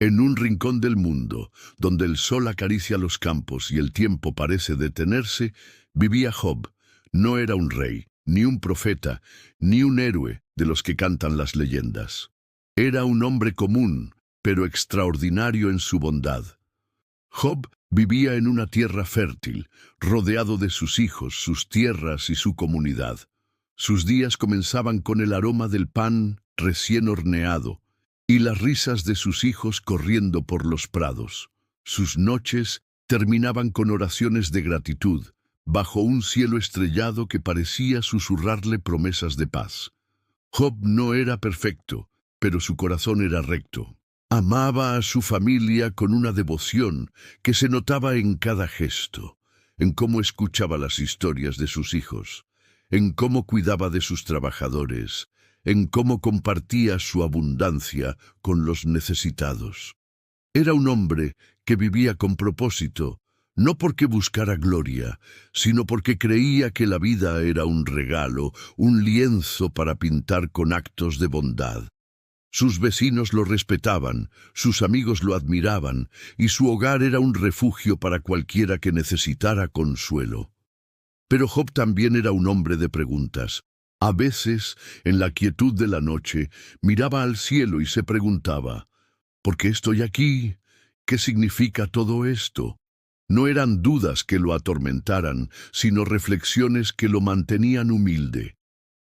En un rincón del mundo, donde el sol acaricia los campos y el tiempo parece detenerse, vivía Job. No era un rey, ni un profeta, ni un héroe de los que cantan las leyendas. Era un hombre común, pero extraordinario en su bondad. Job vivía en una tierra fértil, rodeado de sus hijos, sus tierras y su comunidad. Sus días comenzaban con el aroma del pan recién horneado y las risas de sus hijos corriendo por los prados. Sus noches terminaban con oraciones de gratitud, bajo un cielo estrellado que parecía susurrarle promesas de paz. Job no era perfecto, pero su corazón era recto. Amaba a su familia con una devoción que se notaba en cada gesto, en cómo escuchaba las historias de sus hijos, en cómo cuidaba de sus trabajadores, en cómo compartía su abundancia con los necesitados. Era un hombre que vivía con propósito, no porque buscara gloria, sino porque creía que la vida era un regalo, un lienzo para pintar con actos de bondad. Sus vecinos lo respetaban, sus amigos lo admiraban, y su hogar era un refugio para cualquiera que necesitara consuelo. Pero Job también era un hombre de preguntas. A veces, en la quietud de la noche, miraba al cielo y se preguntaba, ¿por qué estoy aquí? ¿Qué significa todo esto? No eran dudas que lo atormentaran, sino reflexiones que lo mantenían humilde.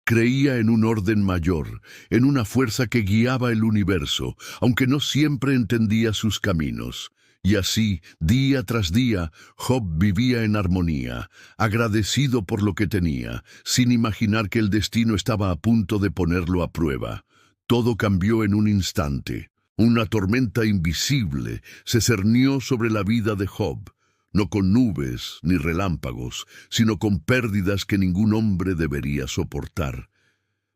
Creía en un orden mayor, en una fuerza que guiaba el universo, aunque no siempre entendía sus caminos. Y así, día tras día, Job vivía en armonía, agradecido por lo que tenía, sin imaginar que el destino estaba a punto de ponerlo a prueba. Todo cambió en un instante. Una tormenta invisible se cernió sobre la vida de Job, no con nubes ni relámpagos, sino con pérdidas que ningún hombre debería soportar.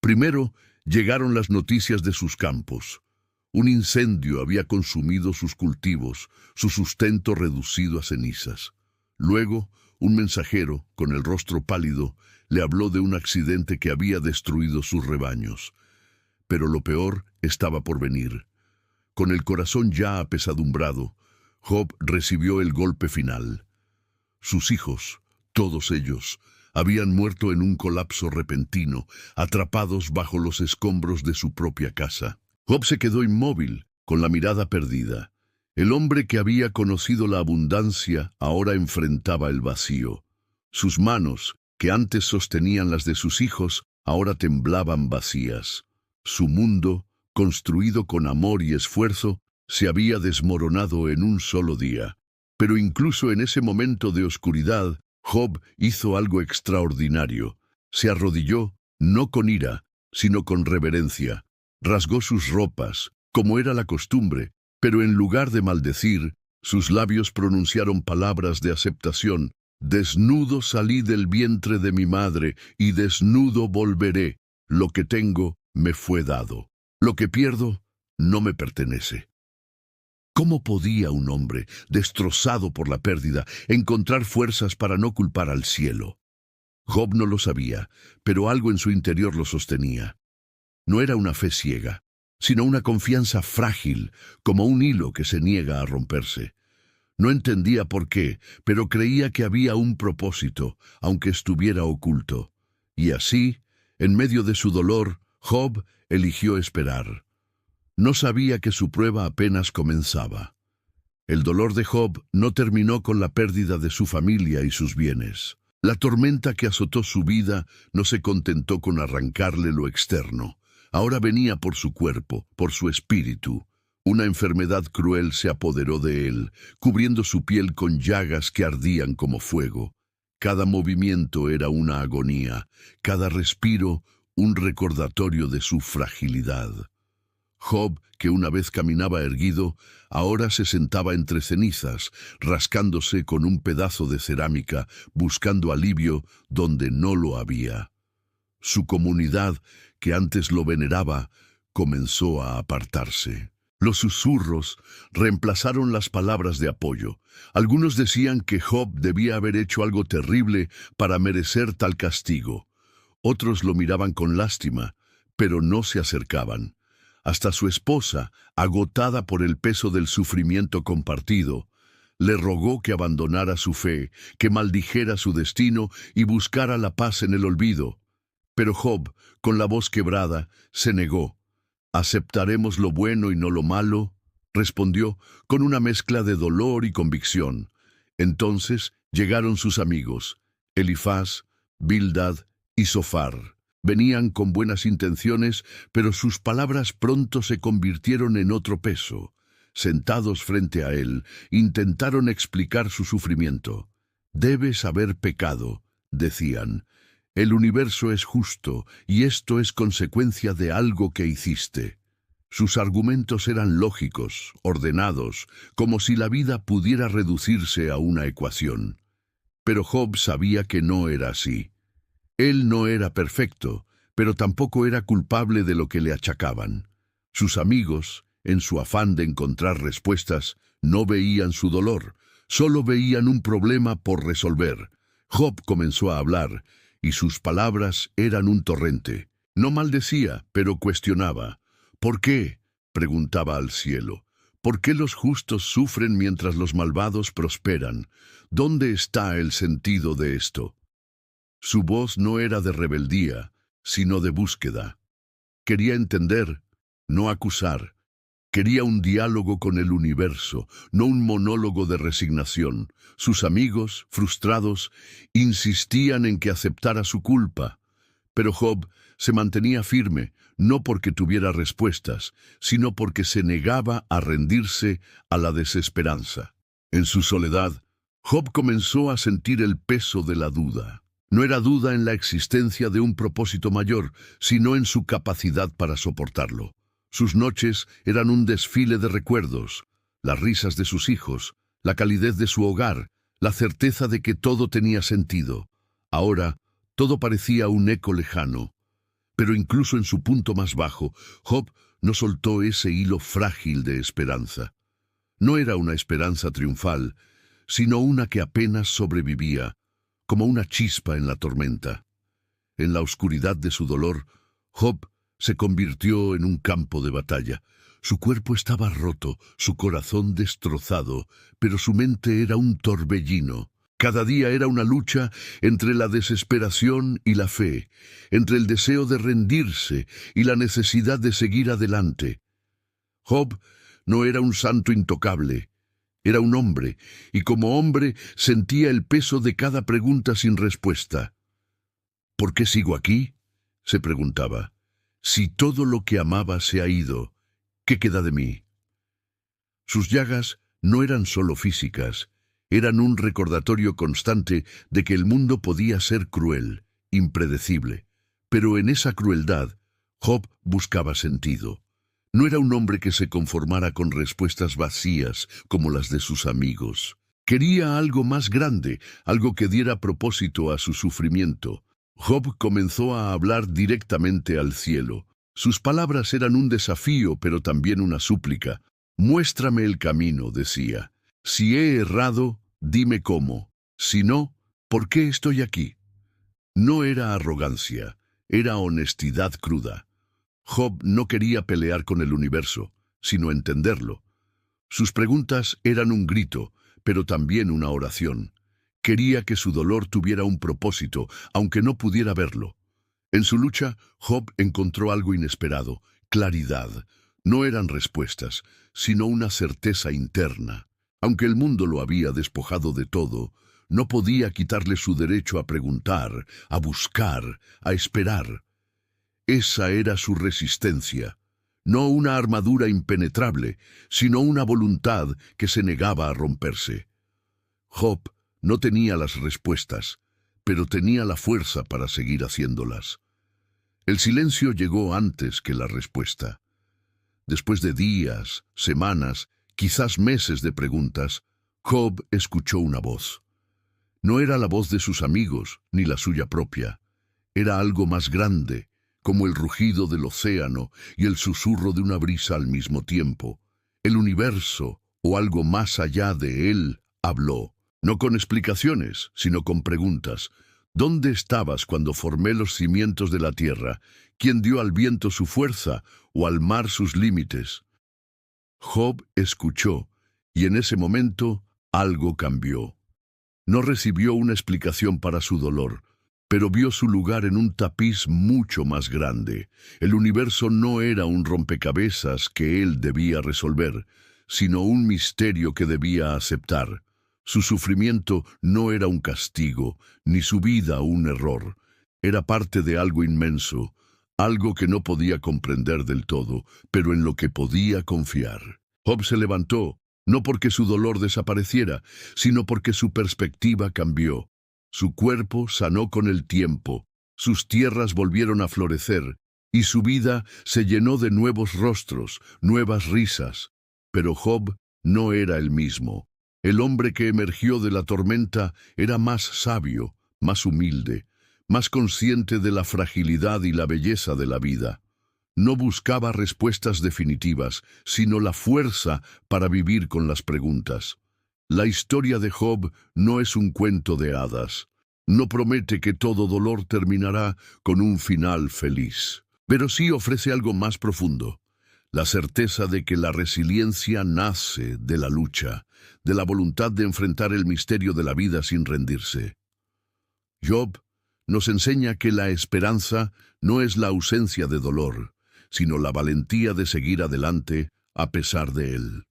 Primero llegaron las noticias de sus campos. Un incendio había consumido sus cultivos, su sustento reducido a cenizas. Luego, un mensajero, con el rostro pálido, le habló de un accidente que había destruido sus rebaños. Pero lo peor estaba por venir. Con el corazón ya apesadumbrado, Job recibió el golpe final. Sus hijos, todos ellos, habían muerto en un colapso repentino, atrapados bajo los escombros de su propia casa. Job se quedó inmóvil, con la mirada perdida. El hombre que había conocido la abundancia ahora enfrentaba el vacío. Sus manos, que antes sostenían las de sus hijos, ahora temblaban vacías. Su mundo, construido con amor y esfuerzo, se había desmoronado en un solo día. Pero incluso en ese momento de oscuridad, Job hizo algo extraordinario. Se arrodilló, no con ira, sino con reverencia. Rasgó sus ropas, como era la costumbre, pero en lugar de maldecir, sus labios pronunciaron palabras de aceptación. Desnudo salí del vientre de mi madre, y desnudo volveré. Lo que tengo me fue dado. Lo que pierdo no me pertenece. ¿Cómo podía un hombre, destrozado por la pérdida, encontrar fuerzas para no culpar al cielo? Job no lo sabía, pero algo en su interior lo sostenía. No era una fe ciega, sino una confianza frágil, como un hilo que se niega a romperse. No entendía por qué, pero creía que había un propósito, aunque estuviera oculto. Y así, en medio de su dolor, Job eligió esperar. No sabía que su prueba apenas comenzaba. El dolor de Job no terminó con la pérdida de su familia y sus bienes. La tormenta que azotó su vida no se contentó con arrancarle lo externo. Ahora venía por su cuerpo, por su espíritu. Una enfermedad cruel se apoderó de él, cubriendo su piel con llagas que ardían como fuego. Cada movimiento era una agonía, cada respiro un recordatorio de su fragilidad. Job, que una vez caminaba erguido, ahora se sentaba entre cenizas, rascándose con un pedazo de cerámica, buscando alivio donde no lo había. Su comunidad, que antes lo veneraba, comenzó a apartarse. Los susurros reemplazaron las palabras de apoyo. Algunos decían que Job debía haber hecho algo terrible para merecer tal castigo. Otros lo miraban con lástima, pero no se acercaban. Hasta su esposa, agotada por el peso del sufrimiento compartido, le rogó que abandonara su fe, que maldijera su destino y buscara la paz en el olvido. Pero Job, con la voz quebrada, se negó. «¿Aceptaremos lo bueno y no lo malo?», respondió, con una mezcla de dolor y convicción. Entonces llegaron sus amigos, Elifaz, Bildad y Zofar. Venían con buenas intenciones, pero sus palabras pronto se convirtieron en otro peso. Sentados frente a él, intentaron explicar su sufrimiento. «Debes haber pecado», decían. «El universo es justo, y esto es consecuencia de algo que hiciste». Sus argumentos eran lógicos, ordenados, como si la vida pudiera reducirse a una ecuación. Pero Job sabía que no era así. Él no era perfecto, pero tampoco era culpable de lo que le achacaban. Sus amigos, en su afán de encontrar respuestas, no veían su dolor, solo veían un problema por resolver. Job comenzó a hablar, y sus palabras eran un torrente. No maldecía, pero cuestionaba. «¿Por qué?», preguntaba al cielo. «¿Por qué los justos sufren mientras los malvados prosperan? ¿Dónde está el sentido de esto?». Su voz no era de rebeldía, sino de búsqueda. Quería entender, no acusar. Quería un diálogo con el universo, no un monólogo de resignación. Sus amigos, frustrados, insistían en que aceptara su culpa. Pero Job se mantenía firme, no porque tuviera respuestas, sino porque se negaba a rendirse a la desesperanza. En su soledad, Job comenzó a sentir el peso de la duda. No era duda en la existencia de un propósito mayor, sino en su capacidad para soportarlo. Sus noches eran un desfile de recuerdos, las risas de sus hijos, la calidez de su hogar, la certeza de que todo tenía sentido. Ahora, todo parecía un eco lejano. Pero incluso en su punto más bajo, Job no soltó ese hilo frágil de esperanza. No era una esperanza triunfal, sino una que apenas sobrevivía, como una chispa en la tormenta. En la oscuridad de su dolor, Job se convirtió en un campo de batalla. Su cuerpo estaba roto, su corazón destrozado, pero su mente era un torbellino. Cada día era una lucha entre la desesperación y la fe, entre el deseo de rendirse y la necesidad de seguir adelante. Job no era un santo intocable, era un hombre, y como hombre sentía el peso de cada pregunta sin respuesta. «¿Por qué sigo aquí?», se preguntaba. «Si todo lo que amaba se ha ido, ¿qué queda de mí?». Sus llagas no eran solo físicas, eran un recordatorio constante de que el mundo podía ser cruel, impredecible. Pero en esa crueldad, Job buscaba sentido. No era un hombre que se conformara con respuestas vacías como las de sus amigos. Quería algo más grande, algo que diera propósito a su sufrimiento. Job comenzó a hablar directamente al cielo. Sus palabras eran un desafío, pero también una súplica. «Muéstrame el camino», decía. «Si he errado, dime cómo. Si no, ¿por qué estoy aquí?». No era arrogancia, era honestidad cruda. Job no quería pelear con el universo, sino entenderlo. Sus preguntas eran un grito, pero también una oración. Quería que su dolor tuviera un propósito, aunque no pudiera verlo. En su lucha, Job encontró algo inesperado: claridad. No eran respuestas, sino una certeza interna. Aunque el mundo lo había despojado de todo, no podía quitarle su derecho a preguntar, a buscar, a esperar. Esa era su resistencia. No una armadura impenetrable, sino una voluntad que se negaba a romperse. Job no tenía las respuestas, pero tenía la fuerza para seguir haciéndolas. El silencio llegó antes que la respuesta. Después de días, semanas, quizás meses de preguntas, Job escuchó una voz. No era la voz de sus amigos, ni la suya propia. Era algo más grande, como el rugido del océano y el susurro de una brisa al mismo tiempo. El universo, o algo más allá de él, habló, no con explicaciones, sino con preguntas. ¿Dónde estabas cuando formé los cimientos de la tierra? ¿Quién dio al viento su fuerza o al mar sus límites? Job escuchó, y en ese momento algo cambió. No recibió una explicación para su dolor, pero vio su lugar en un tapiz mucho más grande. El universo no era un rompecabezas que él debía resolver, sino un misterio que debía aceptar. Su sufrimiento no era un castigo, ni su vida un error. Era parte de algo inmenso, algo que no podía comprender del todo, pero en lo que podía confiar. Job se levantó, no porque su dolor desapareciera, sino porque su perspectiva cambió. Su cuerpo sanó con el tiempo, sus tierras volvieron a florecer, y su vida se llenó de nuevos rostros, nuevas risas. Pero Job no era el mismo. El hombre que emergió de la tormenta era más sabio, más humilde, más consciente de la fragilidad y la belleza de la vida. No buscaba respuestas definitivas, sino la fuerza para vivir con las preguntas. La historia de Job no es un cuento de hadas. No promete que todo dolor terminará con un final feliz, pero sí ofrece algo más profundo: la certeza de que la resiliencia nace de la lucha, de la voluntad de enfrentar el misterio de la vida sin rendirse. Job nos enseña que la esperanza no es la ausencia de dolor, sino la valentía de seguir adelante a pesar de él.